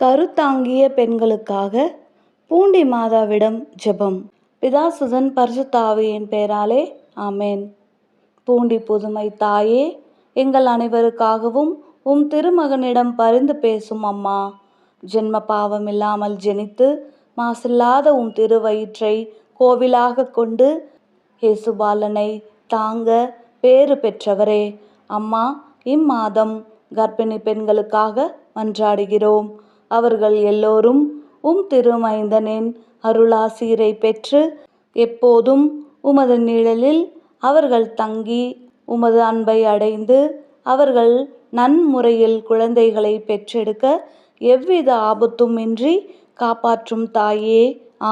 கருத்தாங்கிய பெண்களுக்காக பூண்டி மாதாவிடம் ஜெபம். பிதாசுதன் பரிசுத்த ஆவியின் பெயராலே ஆமேன். பூண்டி புதுமை தாயே, எங்கள் அனைவருக்காகவும் உம் திருமகனிடம் பரிந்து பேசும் அம்மா. ஜென்ம பாவம் இல்லாமல் ஜெனித்து மாசில்லாத உம் திருவயிற்றை கோவிலாக கொண்டு இயேசுபாலனை தாங்க பேறு பெற்றவரே, அம்மா, இம்மாதம் கர்ப்பிணி பெண்களுக்காக மன்றாடுகிறோம். அவர்கள் எல்லோரும் உம் திருமைந்தனின் அருளாசீரை பெற்று எப்போதும் உமது நிழலில் அவர்கள் தங்கி உமது அன்பை அடைந்து அவர்கள் நன்முறையில் குழந்தைகளை பெற்றெடுக்க எவ்வித ஆபத்தும் இன்றி காப்பாற்றும் தாயே,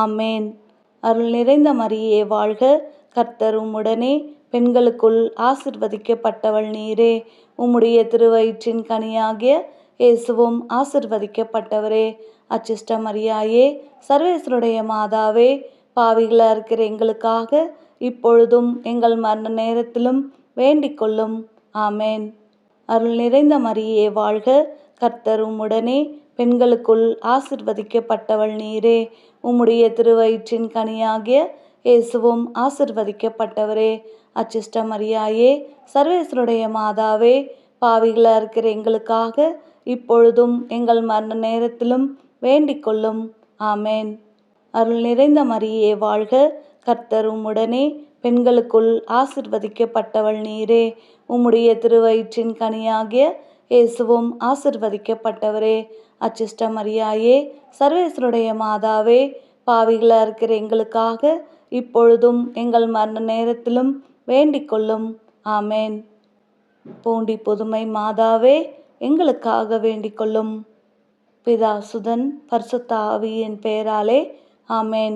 ஆமேன். அருள் நிறைந்த மரியே வாழ்க, கர்த்தர் உம்முடனே, பெண்களுக்குள் ஆசிர்வதிக்கப்பட்டவள் நீரே. உம்முடைய திருவயிற்றின் கனியாகிய இயேசுவும் ஆசிர்வதிக்கப்பட்டவரே. அச்சிஷ்ட மரியாயே, சர்வேசருடைய மாதாவே, பாவிகளாக இருக்கிற எங்களுக்காக இப்பொழுதும் எங்கள் மரண நேரத்திலும் வேண்டிக் கொள்ளும். ஆமேன். அருள் நிறைந்த மரியே வாழ்க, கர்த்தர் உம்முடனே, பெண்களுக்குள் ஆசிர்வதிக்கப்பட்டவள் நீரே. உம்முடைய திருவயிற்றின் கனியாகிய இயேசுவும் ஆசிர்வதிக்கப்பட்டவரே. அச்சிஷ்ட மரியாயே, சர்வேசருடைய மாதாவே, பாவிகளாக இருக்கிற எங்களுக்காக இப்பொழுதும் எங்கள் மரண நேரத்திலும் வேண்டிக் கொள்ளும். ஆமேன். அருள் நிறைந்த மரியே வாழ்க, கர்த்தர் உம்முடனே, பெண்களுக்குள் ஆசிர்வதிக்கப்பட்டவள் நீரே. உம்முடைய திருவயிற்றின் கனியாகிய இயேசுவும் ஆசிர்வதிக்கப்பட்டவரே. அச்சிஷ்ட மரியாயே, சர்வேசருடைய மாதாவே, பாவிகளாக இருக்கிற எங்களுக்காக இப்பொழுதும் எங்கள் மரண நேரத்திலும் வேண்டிக் கொள்ளும். ஆமேன். பூண்டி புதுமை மாதாவே, எங்களுக்காக வேண்டிக் கொள்ளும். பிதாசுதன் பரிசுத்த ஆவியின் பெயராலே ஆமேன்.